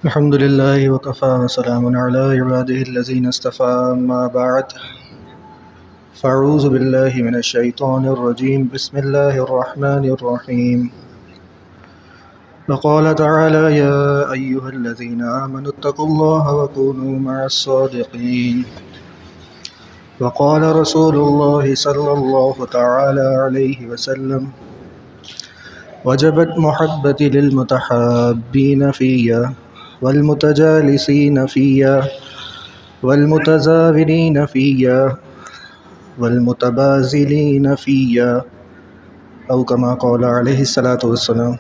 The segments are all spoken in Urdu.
الحمد لله وكفى وسلام على عباده الذين اصطفى أما بعد فأعوذ بالله من الشيطان الرجيم بسم الله الرحمن الرحيم وقال تعالى يا أيها الذين آمنوا اتقوا الله وكونوا مع الصادقين وقال رسول الله صلى الله تعالى عليه وسلم وجبت محبتي للمتحابين فيا والمتجالسين فيا والمتزاورين فيا والمتبازلين فيا او كما قال علیہ الصلاۃ والسلام۔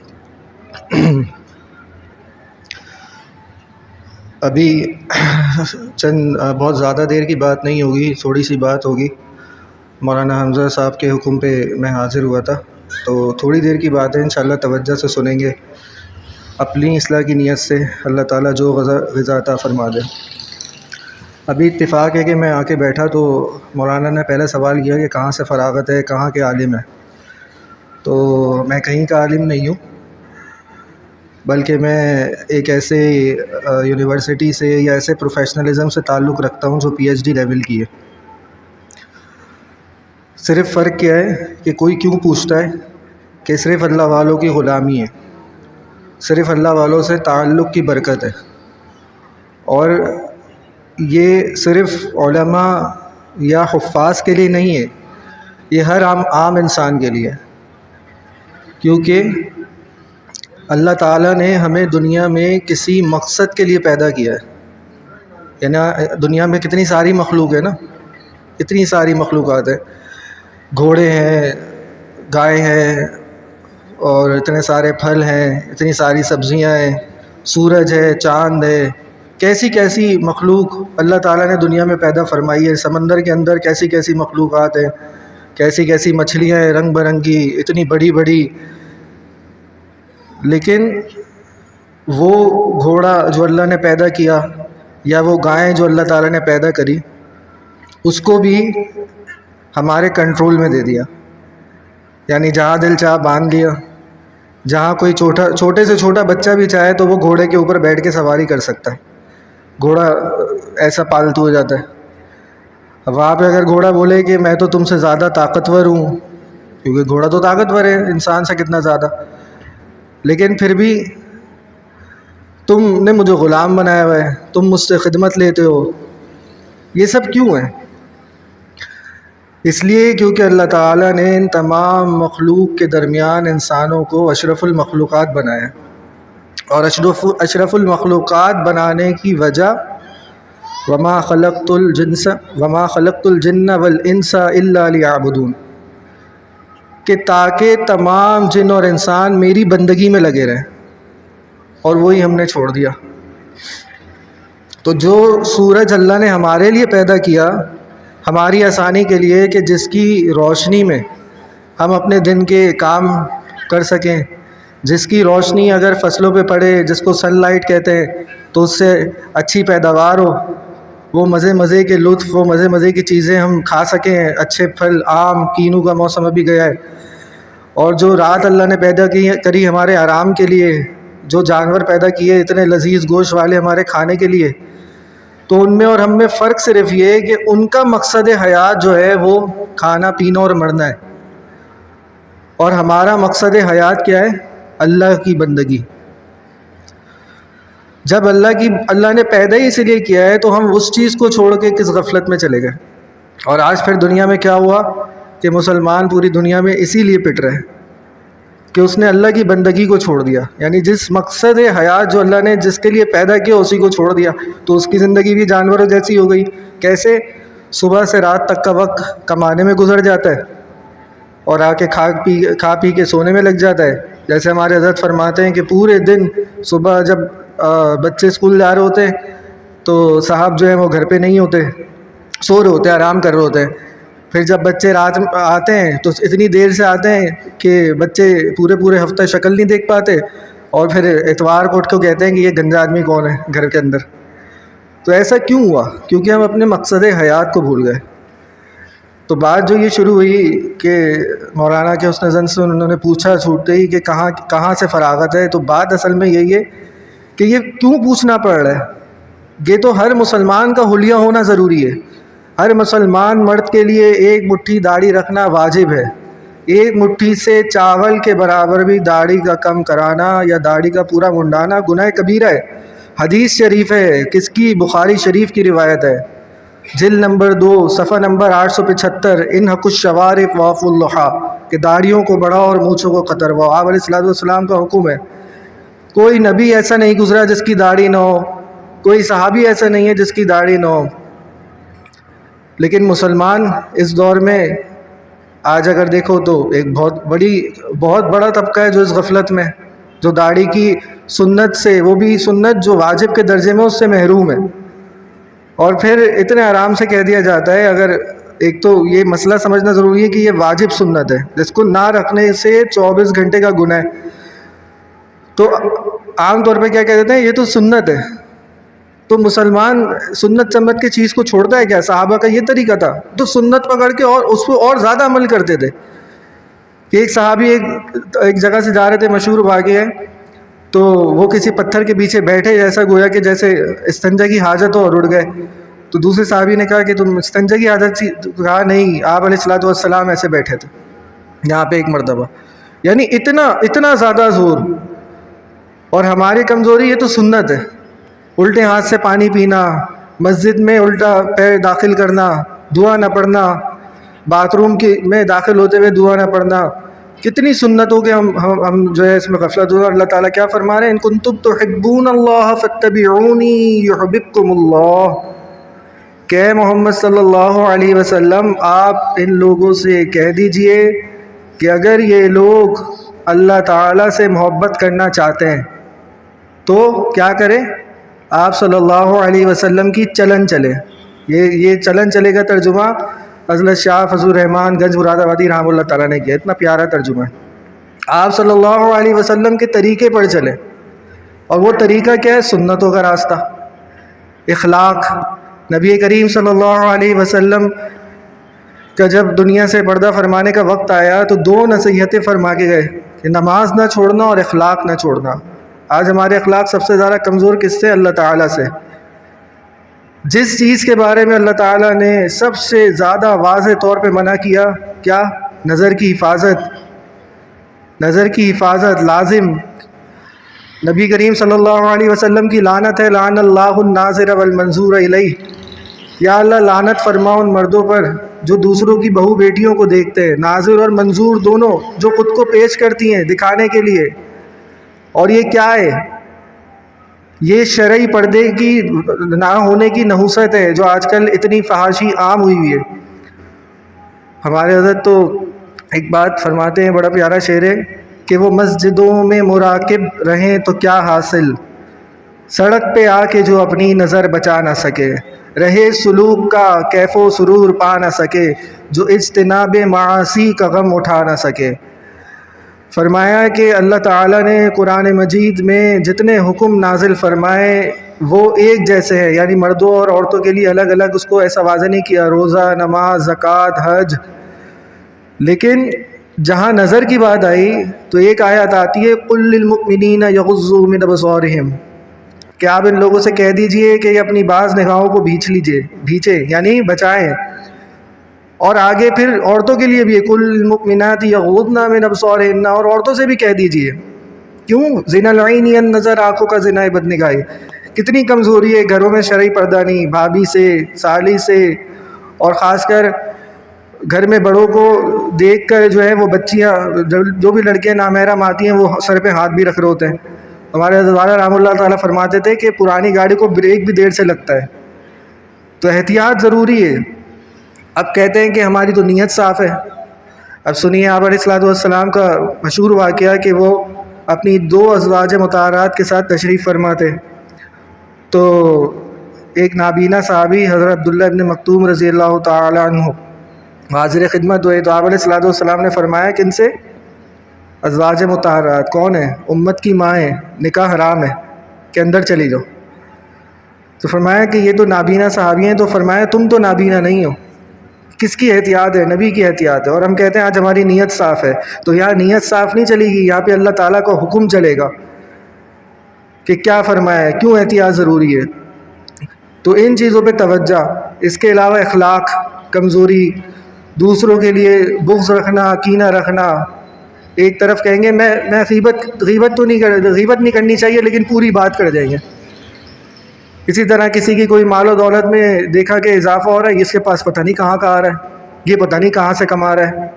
ابھی بہت زیادہ دیر کی بات نہیں ہوگی، تھوڑی سی بات ہوگی۔ مولانا حمزہ صاحب کے حکم پہ میں حاضر ہوا تھا، تو تھوڑی دیر کی بات ہے، انشاءاللہ توجہ سے سنیں گے، اپنی اصلاح کی نیت سے اللہ تعالیٰ جو غذا عطا فرما دے۔ ابھی اتفاق ہے کہ میں آ کے بیٹھا تو مولانا نے پہلے سوال کیا کہ کہاں سے فراغت ہے، کہاں کے عالم ہے؟ تو میں کہیں کا عالم نہیں ہوں، بلکہ میں ایک ایسے یونیورسٹی سے یا ایسے پروفیشنلزم سے تعلق رکھتا ہوں جو پی ایچ ڈی لیول کی ہے۔ صرف فرق کیا ہے کہ کوئی کیوں پوچھتا ہے کہ صرف اللہ والوں کی غلامی ہے، صرف اللہ والوں سے تعلق کی برکت ہے، اور یہ صرف علماء یا حفاظ کے لیے نہیں ہے، یہ ہر عام انسان کے لیے ہے، کیونکہ اللہ تعالیٰ نے ہمیں دنیا میں کسی مقصد کے لیے پیدا کیا ہے۔ یعنی دنیا میں کتنی ساری مخلوق ہے نا، اتنی ساری مخلوقات ہیں، گھوڑے ہیں، گائے ہیں، اور اتنے سارے پھل ہیں، اتنی ساری سبزیاں ہیں، سورج ہے، چاند ہے، کیسی کیسی مخلوق اللہ تعالیٰ نے دنیا میں پیدا فرمائی ہے۔ سمندر کے اندر کیسی کیسی مخلوقات ہیں، کیسی کیسی مچھلیاں ہیں، رنگ برنگی، اتنی بڑی بڑی۔ لیکن وہ گھوڑا جو اللہ نے پیدا کیا یا وہ گائیں جو اللہ تعالیٰ نے پیدا کری، اس کو بھی ہمارے کنٹرول میں دے دیا، یعنی جہاں دل چاہ باندھ لیا۔ جہاں کوئی چھوٹے سے چھوٹا بچہ بھی چاہے تو وہ گھوڑے کے اوپر بیٹھ کے سواری کر سکتا ہے، گھوڑا ایسا پالتو ہو جاتا ہے۔ وہاں پہ اگر گھوڑا بولے کہ میں تو تم سے زیادہ طاقتور ہوں، کیونکہ گھوڑا تو طاقتور ہے انسان سے کتنا زیادہ، لیکن پھر بھی تم نے مجھے غلام بنایا ہوا ہے، تم مجھ سے خدمت لیتے ہو۔ یہ سب کیوں ہے؟ اس لیے کیونکہ اللہ تعالیٰ نے ان تمام مخلوق کے درمیان انسانوں کو اشرف المخلوقات بنایا، اور اشرف المخلوقات بنانے کی وجہ وما خلقت الجن والانس الا لیعبدون، کہ تاکہ تمام جن اور انسان میری بندگی میں لگے رہیں، اور وہی ہم نے چھوڑ دیا۔ تو جو سورج اللہ نے ہمارے لیے پیدا کیا ہماری آسانی کے لیے، کہ جس کی روشنی میں ہم اپنے دن کے کام کر سکیں، جس کی روشنی اگر فصلوں پہ پڑے، جس کو سن لائٹ کہتے ہیں، تو اس سے اچھی پیداوار ہو، وہ مزے کے لطف، وہ مزے کی چیزیں ہم کھا سکیں، اچھے پھل، آم، کینو کا موسم ابھی گیا ہے۔ اور جو رات اللہ نے پیدا کری ہمارے آرام کے لیے، جو جانور پیدا کیے اتنے لذیذ گوشت والے ہمارے کھانے کے لیے، تو ان میں اور ہم میں فرق صرف یہ ہے کہ ان کا مقصد حیات جو ہے وہ کھانا پینا اور مرنا ہے، اور ہمارا مقصد حیات کیا ہے؟ اللہ کی بندگی۔ جب اللہ نے پیدا ہی اسی لیے کیا ہے، تو ہم اس چیز کو چھوڑ کے کس غفلت میں چلے گئے۔ اور آج پھر دنیا میں کیا ہوا کہ مسلمان پوری دنیا میں اسی لیے پٹ رہے ہیں کہ اس نے اللہ کی بندگی کو چھوڑ دیا، یعنی جس مقصد حیات جو اللہ نے جس کے لیے پیدا کیا اسی کو چھوڑ دیا، تو اس کی زندگی بھی جانوروں جیسی ہو گئی۔ کیسے؟ صبح سے رات تک کا وقت کمانے میں گزر جاتا ہے، اور آ کے کھا پی کے سونے میں لگ جاتا ہے۔ جیسے ہمارے حضرت فرماتے ہیں کہ پورے دن صبح جب بچے اسکول جا رہے ہوتے ہیں تو صاحب جو ہیں وہ گھر پہ نہیں ہوتے، سو رہے ہوتے ہیں، آرام کر رہے ہوتے ہیں۔ پھر جب بچے رات میں آتے ہیں تو اتنی دیر سے آتے ہیں کہ بچے پورے ہفتہ شکل نہیں دیکھ پاتے، اور پھر اتوار کو اٹھ کے کہتے ہیں کہ یہ گنجا آدمی کون ہے گھر کے اندر۔ تو ایسا کیوں ہوا؟ کیونکہ ہم اپنے مقصد حیات کو بھول گئے۔ تو بات جو یہ شروع ہوئی کہ مولانا کے حسن زن سے انہوں نے پوچھا چھوٹتے ہی کہ کہاں سے فراغت ہے، تو بات اصل میں یہی ہے کہ یہ کیوں پوچھنا پڑ رہا ہے؟ یہ تو ہر مسلمان کا حلیہ ہونا ضروری ہے. ہر مسلمان مرد کے لیے ایک مٹھی داڑھی رکھنا واجب ہے. ایک مٹھی سے چاول کے برابر بھی داڑھی کا کم کرانا یا داڑھی کا پورا منڈانا گناہ کبیرہ ہے. حدیث شریف ہے، کس کی؟ بخاری شریف کی روایت ہے، جلد نمبر 2 صفحہ نمبر 875، ان حق الشوارف واف اللحا، کہ داڑھیوں کو بڑھاؤ اور مونچھوں کو قطرواؤ. آپ علیہ الصلوۃ والسلام کا حکم ہے. کوئی نبی ایسا نہیں گزرا جس کی داڑھی نہ ہو، کوئی صحابی ایسا نہیں ہے جس کی داڑھی نہ ہو. لیکن مسلمان اس دور میں آج اگر دیکھو تو ایک بہت بڑا طبقہ ہے جو اس غفلت میں، جو داڑھی کی سنت سے، وہ بھی سنت جو واجب کے درجے میں، اس سے محروم ہے. اور پھر اتنے آرام سے کہہ دیا جاتا ہے. اگر ایک تو یہ مسئلہ سمجھنا ضروری ہے کہ یہ واجب سنت ہے، جس کو نہ رکھنے سے 24 گھنٹے کا گناہ ہے. تو عام طور پہ کیا کہہ دیتے ہیں، یہ تو سنت ہے. تو مسلمان سنت سمت کی چیز کو چھوڑتا ہے کیا؟ صحابہ کا یہ طریقہ تھا، تو سنت پکڑ کے اور اس کو اور زیادہ عمل کرتے تھے. کہ ایک صحابی ایک جگہ سے جا رہے تھے، مشہور واقعہ ہے، تو وہ کسی پتھر کے پیچھے بیٹھے، جیسا گویا کہ جیسے استنجا کی حاجت ہو، اور اڑ گئے. تو دوسرے صحابی نے کہا کہ تم استنجا کی حاجت تھی؟ کہا نہیں، آپ علیہ الصلوۃ والسلام ایسے بیٹھے تھے یہاں پہ ایک مرتبہ. یعنی اتنا زیادہ زور. اور ہماری کمزوری، یہ تو سنت ہے. الٹے ہاتھ سے پانی پینا، مسجد میں الٹا پیر داخل کرنا، دعا نہ پڑھنا، باتھ روم میں داخل ہوتے ہوئے دعا نہ پڑھنا. کتنی سنت ہو کہ ہم جو ہے اس میں غفلت ہو. اللہ تعالیٰ کیا فرما رہے ہیں؟ ان کنتم تحبون اللہ فاتبعونی یحببکم اللہ. کہ محمد صلی اللہ علیہ وسلم آپ ان لوگوں سے کہہ دیجئے کہ اگر یہ لوگ اللہ تعالیٰ سے محبت کرنا چاہتے ہیں تو کیا کریں؟ آپ صلی اللہ علیہ وسلم کی چلن چلے. یہ چلن چلے گا ترجمہ حضرت شاہ فضل الرحمان گنج مراد آبادی رحمہ اللہ تعالیٰ نے کیا. اتنا پیارا ترجمہ ہے. آپ صلی اللہ علیہ وسلم کے طریقے پر چلے. اور وہ طریقہ کیا ہے؟ سنتوں کا راستہ، اخلاق. نبی کریم صلی اللہ علیہ وسلم کا جب دنیا سے پردہ فرمانے کا وقت آیا تو 2 نصیحتیں فرما کے گئے کہ نماز نہ چھوڑنا اور اخلاق نہ چھوڑنا. آج ہمارے اخلاق سب سے زیادہ کمزور کس سے؟ اللہ تعالیٰ سے. جس چیز کے بارے میں اللہ تعالیٰ نے سب سے زیادہ واضح طور پہ منع کیا، کیا؟ نظر کی حفاظت. نظر کی حفاظت لازم. نبی کریم صلی اللہ علیہ وسلم کی لعنت ہے، لعن اللہ الناظر والمنظور الیہ. یا اللہ لعنت فرما ان مردوں پر جو دوسروں کی بہو بیٹیوں کو دیکھتے ہیں، ناظر اور منظور دونوں، جو خود کو پیش کرتی ہیں دکھانے کے لیے. اور یہ کیا ہے؟ یہ شرعی پردے کی نہ ہونے کی نحوست ہے، جو آج کل اتنی فحاشی عام ہوئی ہے. ہمارے حضرت تو ایک بات فرماتے ہیں، بڑا پیارا شعر ہے کہ وہ مسجدوں میں مراقب رہیں تو کیا حاصل، سڑک پہ آ کے جو اپنی نظر بچا نہ سکے، رہے سلوک کا کیف و سرور پا نہ سکے، جو اجتناب معاصی کا غم اٹھا نہ سکے. فرمایا کہ اللہ تعالیٰ نے قرآن مجید میں جتنے حکم نازل فرمائے وہ ایک جیسے ہیں، یعنی مردوں اور عورتوں کے لیے الگ الگ اس کو ایسا واضح نہیں کیا، روزہ، نماز، زکوٰۃ، حج. لیکن جہاں نظر کی بات آئی تو ایک آیت آتی ہے قل للمؤمنین یغضوا من ابصارہم، کہ آپ ان لوگوں سے کہہ دیجئے کہ یہ اپنی بعض نگاہوں کو بھیچے یعنی بچائیں. اور آگے پھر عورتوں کے لیے بھی قل للمؤمنات یغضضن من ابصارہن، اور عورتوں سے بھی کہہ دیجئے. کیوں؟ زنا العین النظر، آنکھوں کا زنا ہے بدنگاہی. کتنی کمزوری ہے، گھروں میں شرعی پردہ نہیں، بھابھی سے، سالی سے، اور خاص کر گھر میں بڑوں کو دیکھ کر جو ہے وہ بچیاں، جو بھی لڑکیاں نامحرم آتی ہیں وہ سر پہ ہاتھ بھی رکھ رہے ہوتے ہیں. ہمارے حضرت والا رحمہ اللہ تعالیٰ فرماتے تھے کہ پرانی گاڑی کو بریک بھی دیر سے لگتا ہے. تو احتیاط ضروری ہے. اب کہتے ہیں کہ ہماری تو نیت صاف ہے. اب سنیے آپ علیہ الصلوۃ والسلام کا مشہور واقعہ کہ وہ اپنی 2 ازواج مطہرات کے ساتھ تشریف فرما تھے. تو ایک نابینا صحابی حضرت عبداللہ ابن مکتوم رضی اللہ تعالی عنہ حاضر خدمت ہوئے. تو آپ علیہ الصلوۃ والسلام نے فرمایا کہ ان سے ازواج مطہرات کون ہیں؟ امت کی ماں ہیں، نکاح حرام ہے، کہ اندر چلی جاؤ. تو فرمایا کہ یہ تو نابینا صحابی ہیں. تو فرمایا تم تو نابینا نہیں ہو. کس کی احتیاط ہے؟ نبی کی احتیاط ہے. اور ہم کہتے ہیں آج ہماری نیت صاف ہے. تو یہاں نیت صاف نہیں چلے گی، یہاں پہ اللہ تعالیٰ کا حکم چلے گا. کہ کیا فرمایا ہے، کیوں احتیاط ضروری ہے. تو ان چیزوں پہ توجہ. اس کے علاوہ اخلاق کمزوری، دوسروں کے لیے بغض رکھنا، کینہ رکھنا. ایک طرف کہیں گے میں غیبت نہیں کرنی چاہیے، لیکن پوری بات کر جائیں گے. اسی طرح کسی کی کوئی مال و دولت میں دیکھا کہ اضافہ ہو رہا ہے، اس کے پاس پتہ نہیں کہاں کا آ رہا ہے، یہ پتہ نہیں کہاں سے کما رہا ہے.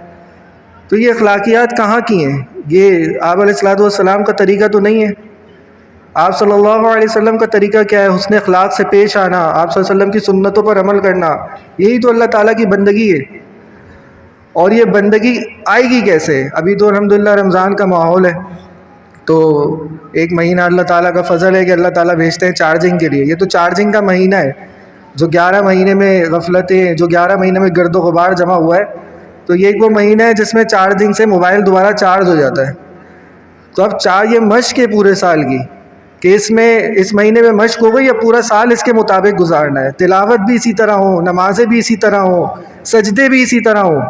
تو یہ اخلاقیات کہاں کی ہیں؟ یہ آپ علیہ الصلوۃ والسلام کا طریقہ تو نہیں ہے. آپ صلی اللہ علیہ وسلم کا طریقہ کیا ہے؟ حسن اخلاق سے پیش آنا، آپ صلی اللہ علیہ وسلم کی سنتوں پر عمل کرنا. یہی تو اللہ تعالیٰ کی بندگی ہے. اور یہ بندگی آئے گی کیسے؟ ابھی تو الحمدللہ رمضان کا ماحول ہے، تو ایک مہینہ اللہ تعالیٰ کا فضل ہے کہ اللہ تعالیٰ بھیجتے ہیں چارجنگ کے لیے. یہ تو چارجنگ کا مہینہ ہے. جو 11 مہینے میں غفلتیں، جو 11 مہینے میں گرد و غبار جمع ہوا ہے، تو یہ ایک وہ مہینہ ہے جس میں چارجنگ سے موبائل دوبارہ چارج ہو جاتا ہے. تو اب یہ مشق ہے پورے سال کی، کہ اس مہینے میں مشق ہو گئی، یا پورا سال اس کے مطابق گزارنا ہے. تلاوت بھی اسی طرح ہو، نمازیں بھی اسی طرح ہوں، سجدے بھی اسی طرح ہوں.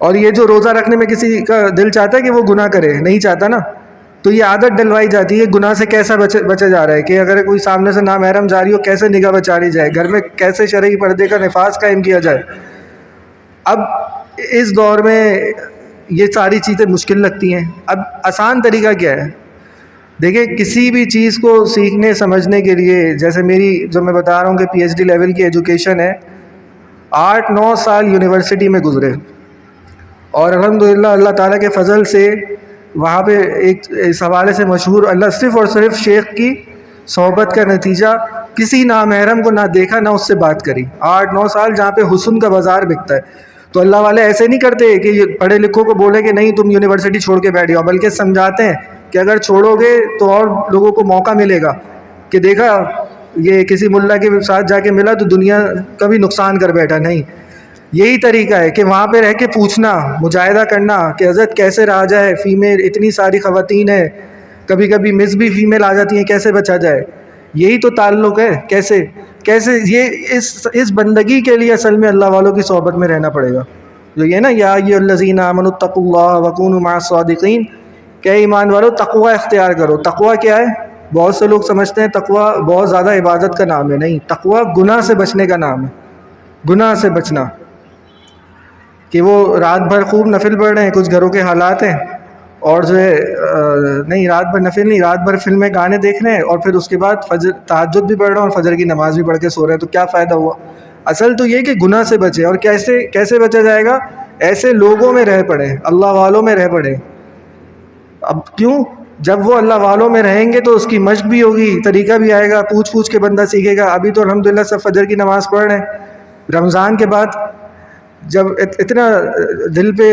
اور یہ جو روزہ رکھنے میں کسی کا دل چاہتا ہے کہ وہ گناہ کرے، نہیں چاہتا نا، تو یہ عادت ڈلوائی جاتی ہے. گناہ سے کیسا بچا جا رہا ہے، کہ اگر کوئی سامنے سے نامحرم جاری ہو کیسے نگاہ بچاری جائے، گھر میں کیسے شرعی پردے کا نفاذ قائم کیا جائے. اب اس دور میں یہ ساری چیزیں مشکل لگتی ہیں. اب آسان طریقہ کیا ہے؟ دیکھیں، کسی بھی چیز کو سیکھنے سمجھنے کے لیے، جیسے میری جو میں بتا رہا ہوں کہ پی ایچ ڈی لیول کی ایجوکیشن ہے، 8-9 سال یونیورسٹی میں گزرے. اور الحمدللہ اللہ تعالیٰ کے فضل سے وہاں پہ ایک اس حوالے سے مشہور، اللہ صرف اور صرف شیخ کی صحبت کا نتیجہ، کسی نامحرم کو نہ دیکھا نہ اس سے بات کری. 8-9 سال جہاں پہ حسن کا بازار بکتا ہے. تو اللہ والے ایسے نہیں کرتے کہ یہ پڑھے لکھوں کو بولے کہ نہیں تم یونیورسٹی چھوڑ کے بیٹھ جاؤ، بلکہ سمجھاتے ہیں کہ اگر چھوڑو گے تو اور لوگوں کو موقع ملے گا کہ دیکھا یہ کسی ملا کے ساتھ جا کے ملا تو دنیا کا بھی نقصان کر بیٹھا. نہیں، یہی طریقہ ہے کہ وہاں پہ رہ کے پوچھنا، مجاہدہ کرنا کہ حضرت کیسے رہا جائے، فیمیل اتنی ساری خواتین ہیں، کبھی کبھی مس بھی فیمیل آ جاتی ہیں، کیسے بچا جائے. یہی تو تعلق ہے. کیسے یہ اس بندگی کے لیے اصل میں اللہ والوں کی صحبت میں رہنا پڑے گا. جو یہ نا یا ایھا الذین آمنوا اتقوا اللہ وکونوا مع الصادقین، کہ ایمان والو تقوی اختیار کرو. تقوی کیا ہے؟ بہت سے لوگ سمجھتے ہیں تقوی بہت زیادہ عبادت کا نام ہے. نہیں، تقوی گناہ سے بچنے کا نام ہے. گناہ سے بچنا، کہ وہ رات بھر خوب نفل پڑھ رہے ہیں، کچھ گھروں کے حالات ہیں، اور جو ہے نہیں رات بھر نفل نہیں، رات بھر فلمیں گانے دیکھ رہے ہیں، اور پھر اس کے بعد فجر تہجد بھی پڑھ رہے ہیں اور فجر کی نماز بھی پڑھ کے سو رہے ہیں. تو کیا فائدہ ہوا؟ اصل تو یہ کہ گناہ سے بچے. اور کیسے بچا جائے گا؟ ایسے لوگوں میں رہ پڑے، اللہ والوں میں رہ پڑے. اب کیوں؟ جب وہ اللہ والوں میں رہیں گے تو اس کی مشق بھی ہوگی، طریقہ بھی آئے گا، پوچھ کے بندہ سیکھے گا. ابھی تو الحمدللہ سب فجر کی نماز پڑھ رہے ہیں. رمضان کے بعد جب اتنا دل پہ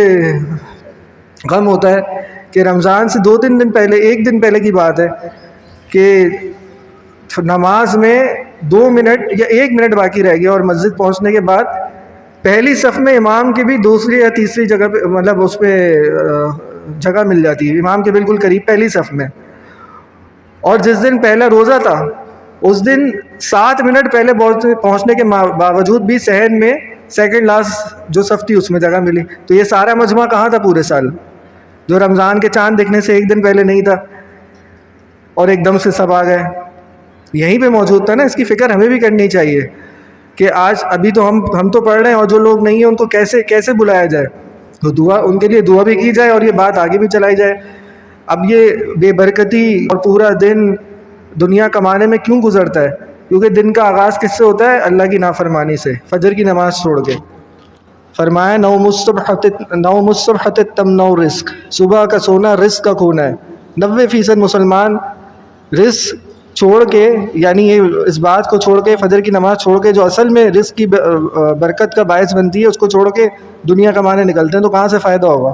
غم ہوتا ہے کہ رمضان سے 2-3 دن پہلے، 1 دن پہلے کی بات ہے، کہ نماز میں 2 منٹ یا 1 منٹ باقی رہ گیا، اور مسجد پہنچنے کے بعد پہلی صف میں امام کی بھی دوسری یا تیسری جگہ پہ، مطلب اس پہ جگہ مل جاتی ہے، امام کے بالکل قریب پہلی صف میں. اور جس دن پہلا روزہ تھا اس دن 7 منٹ پہلے پہنچنے کے باوجود بھی صحن میں سیکنڈ لاسٹ جو صف تھی اس میں جگہ ملی. تو یہ سارا مجمع کہاں تھا پورے سال؟ جو رمضان کے چاند دکھنے سے 1 دن پہلے نہیں تھا، اور ایک دم سے سب آ گئے. یہیں پہ موجود تھا نا. اس کی فکر ہمیں بھی کرنی چاہیے کہ آج ابھی تو ہم تو پڑھ رہے ہیں، اور جو لوگ نہیں ہیں ان کو کیسے بلایا جائے. تو دعا، ان کے لیے دعا بھی کی جائے، اور یہ بات آگے بھی چلائی جائے. اب یہ بے برکتی اور پورا دن دنیا کمانے میں کیوں گزرتا ہے؟ کیونکہ دن کا آغاز کس سے ہوتا ہے؟ اللہ کی نافرمانی سے، فجر کی نماز چھوڑ کے. فرمایا نوم الصبح تمنع رزق، صبح کا سونا رزق کا کھونا ہے. 90% مسلمان رزق چھوڑ کے، یعنی یہ اس بات کو چھوڑ کے، فجر کی نماز چھوڑ کے جو اصل میں رزق کی برکت کا باعث بنتی ہے، اس کو چھوڑ کے دنیا کمانے نکلتے ہیں. تو کہاں سے فائدہ ہوگا؟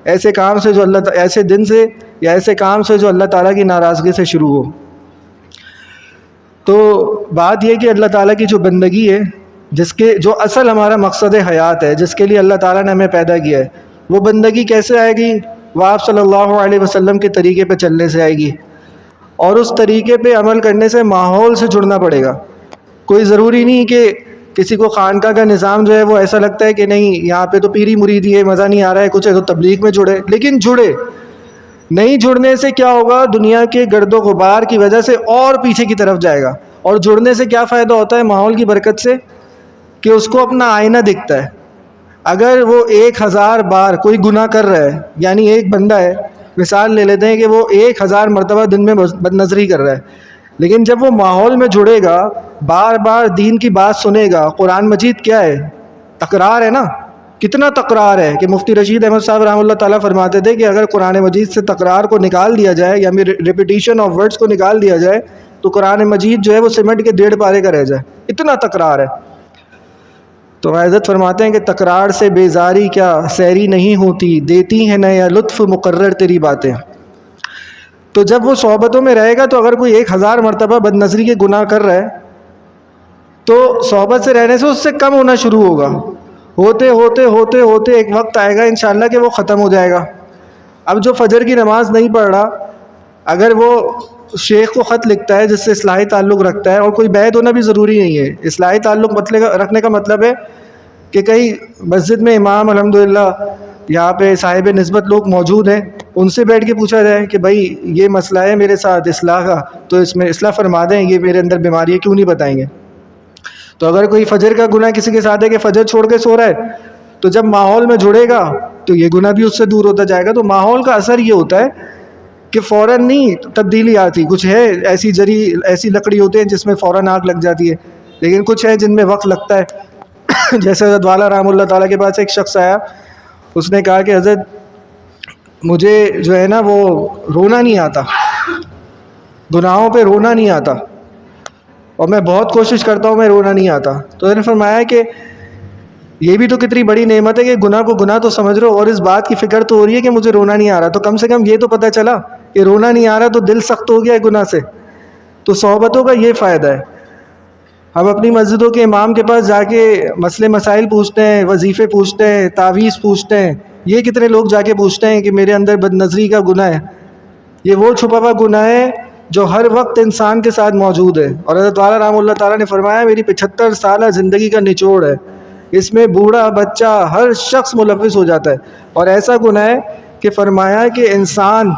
ایسے کام سے جو ایسے دن سے یا ایسے کام سے جو اللہ تعالیٰ کی ناراضگی سے شروع ہو. تو بات یہ کہ اللہ تعالیٰ کی جو بندگی ہے، جو اصل ہمارا مقصد حیات ہے، جس کے لیے اللہ تعالیٰ نے ہمیں پیدا کیا ہے، وہ بندگی کیسے آئے گی؟ وہ آپ صلی اللہ علیہ وسلم کے طریقے پہ چلنے سے آئے گی، اور اس طریقے پہ عمل کرنے سے ماحول سے جڑنا پڑے گا. کوئی ضروری نہیں کہ کسی کو خانقاہ کا نظام جو ہے وہ ایسا لگتا ہے کہ نہیں یہاں پہ تو پیری مریدی ہے، مزہ نہیں آ رہا ہے کچھ ہے، تو تبلیغ میں جڑے. لیکن جڑے، نہیں جڑنے سے کیا ہوگا؟ دنیا کے گرد و غبار کی وجہ سے اور پیچھے کی طرف جائے گا. اور جڑنے سے کیا فائدہ ہوتا ہے ماحول کی برکت سے؟ کہ اس کو اپنا آئینہ دکھتا ہے. اگر وہ 1000 بار کوئی گناہ کر رہا ہے، یعنی ایک بندہ ہے، مثال لے لیتے ہیں کہ وہ 1000 مرتبہ دن میں بد نظری کر رہا ہے، لیکن جب وہ ماحول میں جڑے گا، بار بار دین کی بات سنے گا. قرآن مجید کیا ہے؟ تکرار ہے نا. کتنا تکرار ہے کہ مفتی رشید احمد صاحب رحمۃ اللہ تعالیٰ فرماتے تھے کہ اگر قرآن مجید سے تکرار کو نکال دیا جائے یا ریپیٹیشن آف ورڈز کو نکال دیا جائے تو قرآن مجید جو ہے وہ سیمنٹ کے 1.5 پارے کا رہ جائے. اتنا تکرار ہے. تو حضرت فرماتے ہیں کہ تکرار سے بیزاری کیا سیری نہیں ہوتی، دیتی ہیں نیا لطف مقرر تیری باتیں. تو جب وہ صحبتوں میں رہے گا تو اگر کوئی 1000 مرتبہ بد نظری کے گناہ کر رہا ہے تو صحبت سے رہنے سے اس سے کم ہونا شروع ہوگا. ہوتے ہوتے ہوتے ہوتے ایک وقت آئے گا انشاءاللہ کہ وہ ختم ہو جائے گا. اب جو فجر کی نماز نہیں پڑھ رہا، اگر وہ شیخ کو خط لکھتا ہے جس سے اصلاحی تعلق رکھتا ہے، اور کوئی بیعت ہونا بھی ضروری نہیں ہے، اصلاحی تعلق رکھنے کا مطلب ہے کہ کئی مسجد میں امام الحمدللہ یہاں پہ صاحب نسبت لوگ موجود ہیں، ان سے بیٹھ کے پوچھا جائے کہ بھائی یہ مسئلہ ہے میرے ساتھ اصلاح کا، تو اس میں اصلاح فرما دیں، یہ میرے اندر بیماری ہے، کیوں نہیں بتائیں گے. تو اگر کوئی فجر کا گناہ کسی کے ساتھ ہے کہ فجر چھوڑ کے سو رہا ہے، تو جب ماحول میں جڑے گا تو یہ گناہ بھی اس سے دور ہوتا جائے گا. تو ماحول کا اثر یہ ہوتا ہے کہ فوراً نہیں تبدیلی آتی. کچھ ہے ایسی لکڑی ہوتی ہے جس میں فوراً آگ لگ جاتی ہے، لیکن کچھ ہے جن میں وقت لگتا ہے. جیسے حضرت والا رحمۃ اللہ تعالیٰ کے پاس ایک شخص آیا، اس نے کہا کہ حضرت مجھے جو ہے نا وہ رونا نہیں آتا، گناہوں پہ رونا نہیں آتا، اور میں بہت کوشش کرتا ہوں، میں رونا نہیں آتا. تو انہوں نے فرمایا کہ یہ بھی تو کتنی بڑی نعمت ہے کہ گناہ کو گناہ تو سمجھ رہو اور اس بات کی فکر تو ہو رہی ہے کہ مجھے رونا نہیں آ رہا. تو کم سے کم یہ تو پتہ چلا کہ رونا نہیں آ رہا تو دل سخت ہو گیا ہے گناہ سے. تو صحبتوں کا یہ فائدہ ہے. ہم اپنی مسجدوں کے امام کے پاس جا کے مسئلے مسائل پوچھتے ہیں، وظیفے پوچھتے ہیں، تعویذ پوچھتے ہیں. یہ کتنے لوگ جا کے پوچھتے ہیں کہ میرے اندر بد نظری کا گناہ ہے. یہ وہ چھپا ہوا گناہ ہے جو ہر وقت انسان کے ساتھ موجود ہے. اور حضرت والا رحمۃ اللہ تعالیٰ نے فرمایا میری 75 سالہ زندگی کا نچوڑ ہے، اس میں بوڑھا بچہ ہر شخص ملوث ہو جاتا ہے. اور ایسا گناہ ہے کہ فرمایا کہ انسان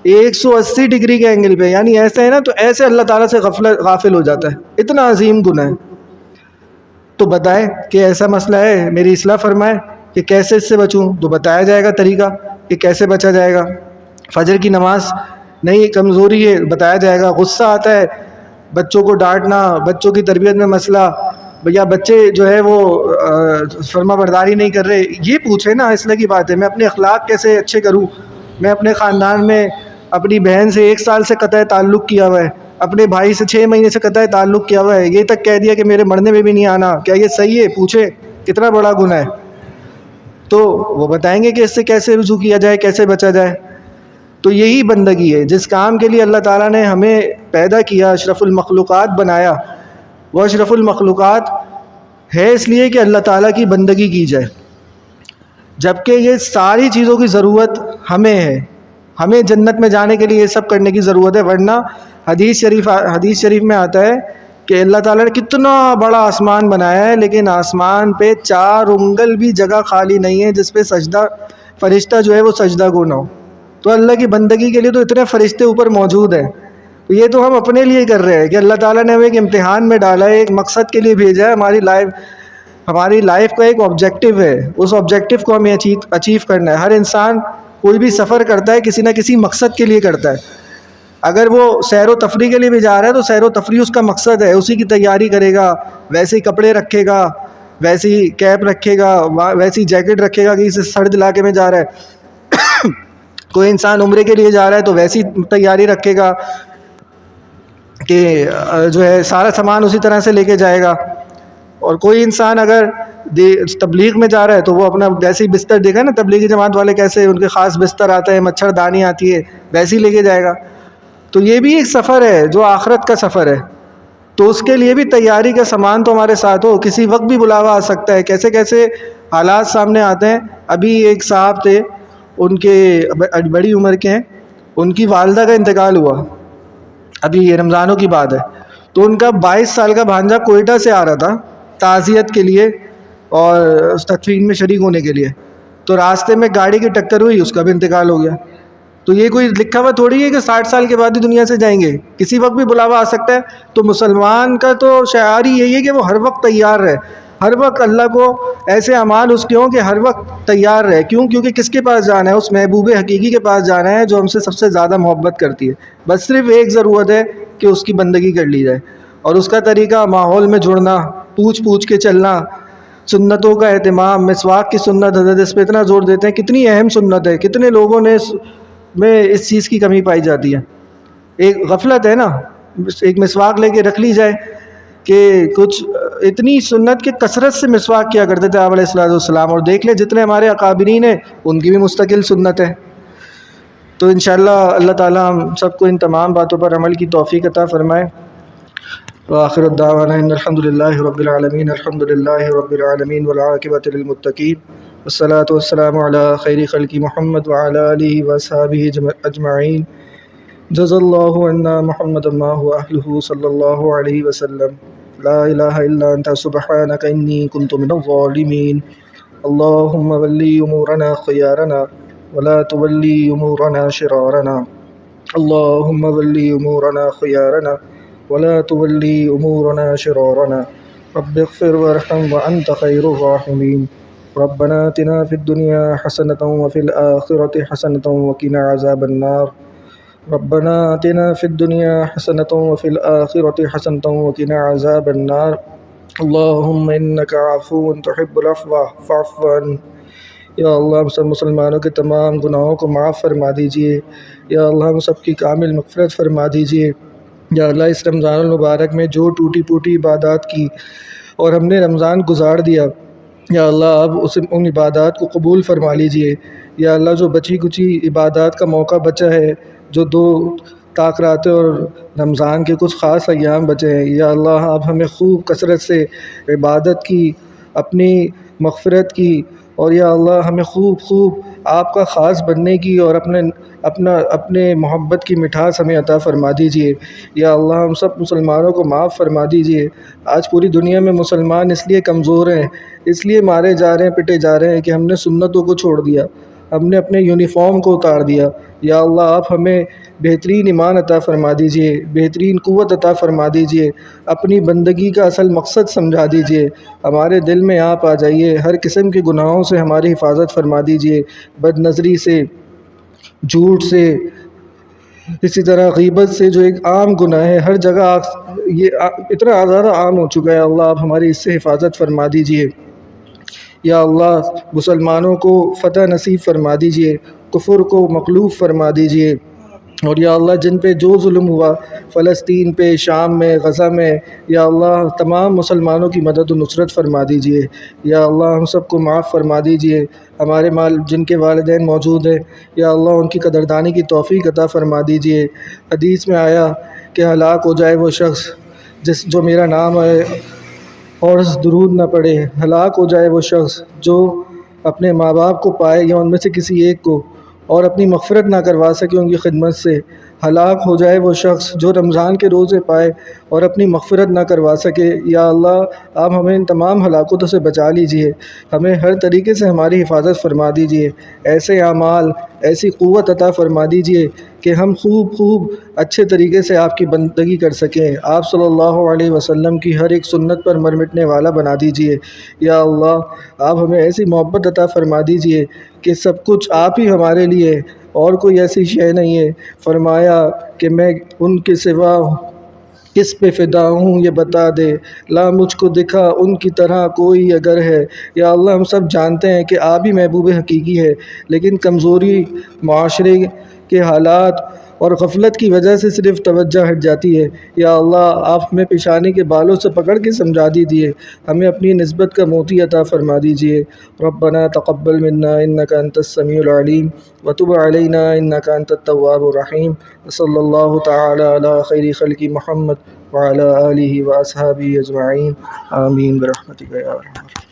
180 ڈگری کے اینگل پہ، یعنی ایسے ہے نا تو ایسے اللہ تعالیٰ سے غافل ہو جاتا ہے. اتنا عظیم گناہ ہے. تو بتائے کہ ایسا مسئلہ ہے، میری اصلاح فرمائے کہ کیسے اس سے بچوں. تو بتایا جائے گا طریقہ کہ کیسے بچا جائے گا. فجر کی نماز نہیں کمزوری ہے، بتایا جائے گا. غصہ آتا ہے، بچوں کو ڈانٹنا، بچوں کی تربیت میں مسئلہ، یا بچے جو ہے وہ فرما برداری نہیں کر رہے، یہ پوچھے نا اصلاح کی بات ہے. میں اپنے اخلاق کیسے اچھے کروں. میں اپنے خاندان میں اپنی بہن سے 1 سال سے قطع تعلق کیا ہوا ہے، اپنے بھائی سے 6 مہینے سے قطع تعلق کیا ہوا ہے، یہ تک کہہ دیا کہ میرے مرنے میں بھی نہیں آنا. کیا یہ صحیح ہے؟ پوچھے کتنا بڑا گناہ ہے. تو وہ بتائیں گے کہ اس سے کیسے رجوع کیا جائے، کیسے بچا جائے. تو یہی بندگی ہے جس کام کے لیے اللہ تعالیٰ نے ہمیں پیدا کیا، اشرف المخلوقات بنایا. وہ اشرف المخلوقات ہے اس لیے کہ اللہ تعالیٰ کی بندگی کی جائے، جبکہ یہ ساری چیزوں کی ضرورت ہمیں ہے. ہمیں جنت میں جانے کے لیے یہ سب کرنے کی ضرورت ہے. ورنہ حدیث شریف میں آتا ہے کہ اللہ تعالیٰ نے کتنا بڑا آسمان بنایا ہے، لیکن آسمان پہ 4 انگل بھی جگہ خالی نہیں ہے جس پہ فرشتہ جو ہے وہ سجدہ گو نہ ہو. تو اللہ کی بندگی کے لیے تو اتنے فرشتے اوپر موجود ہیں. تو یہ تو ہم اپنے لیے کر رہے ہیں کہ اللہ تعالیٰ نے ہمیں ایک امتحان میں ڈالا ہے، ایک مقصد کے لیے بھیجا ہے. ہماری لائف کا ایک آبجیکٹیو ہے، اس آبجیکٹیو کو ہمیں اچیو کرنا ہے. ہر انسان کوئی بھی سفر کرتا ہے کسی نہ کسی مقصد کے لیے کرتا ہے. اگر وہ سیر و تفریح کے لیے بھی جا رہا ہے تو سیر و تفریح اس کا مقصد ہے، اسی کی تیاری کرے گا، ویسے ہی کپڑے رکھے گا، ویسے ہی کیپ رکھے گا، ویسی جیکٹ رکھے گا کہ اسے سرد علاقے میں جا رہا ہے. کوئی انسان عمرے کے لیے جا رہا ہے تو ویسی تیاری رکھے گا کہ جو ہے سارا سامان اسی طرح سے لے کے جائے گا. اور کوئی انسان اگر تبلیغ میں جا رہا ہے تو وہ اپنا ویسے ہی بستر، دیکھا نا تبلیغی جماعت والے کیسے ان کے خاص بستر آتا ہے، مچھر دانی آتی ہے، ویسے ہی لے کے جائے گا. تو یہ بھی ایک سفر ہے جو آخرت کا سفر ہے. تو اس کے لیے بھی تیاری کا سامان تو ہمارے ساتھ ہو. کسی وقت بھی بلاوا آ سکتا ہے. کیسے کیسے حالات سامنے آتے ہیں. ابھی ایک صاحب تھے، ان کے بڑی عمر کے ہیں، ان کی والدہ کا انتقال ہوا، ابھی یہ رمضانوں کی بات ہے. تو ان کا 22 سال کا بھانجا کوئٹہ سے آ رہا تھا تعزیت کے لیے اور تدفین میں شریک ہونے کے لیے. تو راستے میں گاڑی کی ٹکر ہوئی، اس کا بھی انتقال ہو گیا. تو یہ کوئی لکھا ہوا تھوڑی ہے کہ 60 سال کے بعد ہی دنیا سے جائیں گے، کسی وقت بھی بلاوا آ سکتا ہے۔ تو مسلمان کا تو شعار ہی یہی ہے کہ وہ ہر وقت تیار رہے، ہر وقت اللہ کو ایسے اعمال اس کے ہوں کہ ہر وقت تیار رہے۔ کیوں؟ کیونکہ کس کے پاس جانا ہے؟ اس محبوب حقیقی کے پاس جانا ہے جو ہم سے سب سے زیادہ محبت کرتی ہے۔ بس صرف ایک ضرورت ہے کہ اس کی بندگی کر لی جائے، اور اس کا طریقہ ماحول میں جڑنا، پوچھ کے چلنا، سنتوں کا اہتمام۔ مسواک کی سنت حضرت اس پہ اتنا زور دیتے ہیں، کتنی اہم سنت ہے، کتنے لوگوں نے اس چیز کی کمی پائی جاتی ہے۔ ایک غفلت ہے نا، ایک مسواک لے کے رکھ لی جائے کہ کچھ اتنی سنت کہ کثرت سے مسواک کیا کرتے تھے آپ علیہ الصلوۃ والسلام، اور دیکھ لیں جتنے ہمارے اکابرین ہیں ان کی بھی مستقل سنت ہے۔ تو انشاءاللہ اللہ تعالی ہم سب کو ان تمام باتوں پر عمل کی توفیق عطا فرمائے۔ وآخر الدعوانا ان الحمد للہ رب العالمین، الحمد للہ رب العالمین والعاقبۃ للمتقین، والصلاة والسلام علی خیر خلق محمد وعلی آلہ وصحبہ اجمعین۔ جزا اللہ عنا محمد ما هو اہلہ صلی اللہ علیہ وسلم۔ لا الہ الا انت سبحانک انی کنت من الظالمین۔ اللہم ولی امورنا خیارنا ولا تولی امورنا شرارنا۔ اللہم ولی امورنا خیارنا ولا تولی امورنا شرارنا۔ رب اغفر وارحم وانت خیر الراحمین۔ ربنا آتنا فی الدنیا حسنۃ وفی الآخرۃ حسنۃ وقنا عذاب النار۔ ربنا آتنا فی الدنیا حسنۃ وفی الآخرۃ حسنۃ وقنا عذاب النار۔ اللہم انک عفو تحب العفو فاعف عنا۔ یا اللہ ہم سب مسلمانوں کے تمام گناہوں کو معاف فرما دیجیے۔ یا اللہ ہم سب کی کامل مغفرت فرما دیجیے۔ یا اللہ اس رمضان المبارک میں جو ٹوٹی پوٹی عبادات کی اور ہم نے رمضان گزار دیا، یا اللہ اب ان عبادات کو قبول فرما لیجیے۔ یا اللہ جو بچی کچی عبادات کا موقع بچا ہے، جو 2 تاخراتیں اور رمضان کے کچھ خاص ایام بچے ہیں، یا اللہ آپ ہمیں خوب کثرت سے عبادت کی، اپنی مغفرت کی، اور یا اللہ ہمیں خوب آپ کا خاص بننے کی اور اپنے محبت کی مٹھاس ہمیں عطا فرما دیجیے۔ یا اللہ ہم سب مسلمانوں کو معاف فرما دیجیے۔ آج پوری دنیا میں مسلمان اس لیے کمزور ہیں، اس لیے مارے جا رہے ہیں، پٹے جا رہے ہیں کہ ہم نے سنتوں کو چھوڑ دیا، ہم نے اپنے یونیفارم کو اتار دیا۔ یا اللہ آپ ہمیں بہترین ایمان عطا فرما دیجیے، بہترین قوت عطا فرما دیجیے، اپنی بندگی کا اصل مقصد سمجھا دیجیے، ہمارے دل میں آپ آ جائیے، ہر قسم کے گناہوں سے ہماری حفاظت فرما دیجیے، بد نظری سے، جھوٹ سے، اسی طرح غیبت سے جو ایک عام گناہ ہے، ہر جگہ یہ اتنا زیادہ عام ہو چکا ہے، اللہ آپ ہماری اس سے حفاظت فرما دیجیے۔ یا اللہ مسلمانوں کو فتح نصیب فرما دیجیے، کفر کو مغلوب فرما دیجیے، اور یا اللہ جن پہ جو ظلم ہوا فلسطین پہ، شام میں، غزہ میں، یا اللہ تمام مسلمانوں کی مدد و نصرت فرما دیجیے۔ یا اللہ ہم سب کو معاف فرما دیجیے، ہمارے جن کے والدین موجود ہیں، یا اللہ ان کی قدردانی کی توفیق عطا فرما دیجیے۔ حدیث میں آیا کہ ہلاک ہو جائے وہ شخص جو میرا نام ہے اور درود نہ پڑھے، ہلاک ہو جائے وہ شخص جو اپنے ماں باپ کو پائے یا ان میں سے کسی ایک کو اور اپنی مغفرت نہ کروا سکے ان کی خدمت سے، ہلاک ہو جائے وہ شخص جو رمضان کے روزے پائے اور اپنی مغفرت نہ کروا سکے۔ یا اللہ آپ ہمیں ان تمام ہلاکتوں سے بچا لیجیے، ہمیں ہر طریقے سے ہماری حفاظت فرما دیجیے، ایسے اعمال، ایسی قوت عطا فرما دیجیے کہ ہم خوب اچھے طریقے سے آپ کی بندگی کر سکیں، آپ صلی اللہ علیہ وسلم کی ہر ایک سنت پر مر مٹنے والا بنا دیجیے۔ یا اللہ آپ ہمیں ایسی محبت عطا فرما دیجیے کہ سب کچھ آپ ہی ہمارے لیے، اور کوئی ایسی شے نہیں ہے۔ فرمایا کہ میں ان کے سوا کس پہ فدا ہوں یہ بتا دے، لا مجھ کو دکھا ان کی طرح کوئی اگر ہے۔ یا اللہ ہم سب جانتے ہیں کہ آپ ہی محبوب حقیقی ہے، لیکن کمزوری، معاشرے کے حالات اور غفلت کی وجہ سے صرف توجہ ہٹ جاتی ہے۔ یا اللہ آپ ہمیں پیشانی کے بالوں سے پکڑ کے سمجھا دیجیے، ہمیں اپنی نسبت کا موتی عطا فرما دیجیے۔ ربنا تقبل منا انک انت السمیع العلیم وتب علینا انک انت التواب الرحیم، صلی اللہ تعالی علی خیر خلق محمد وعلی آلہ واصحابہ اجمعین، آمین برحمتک یا ارحم۔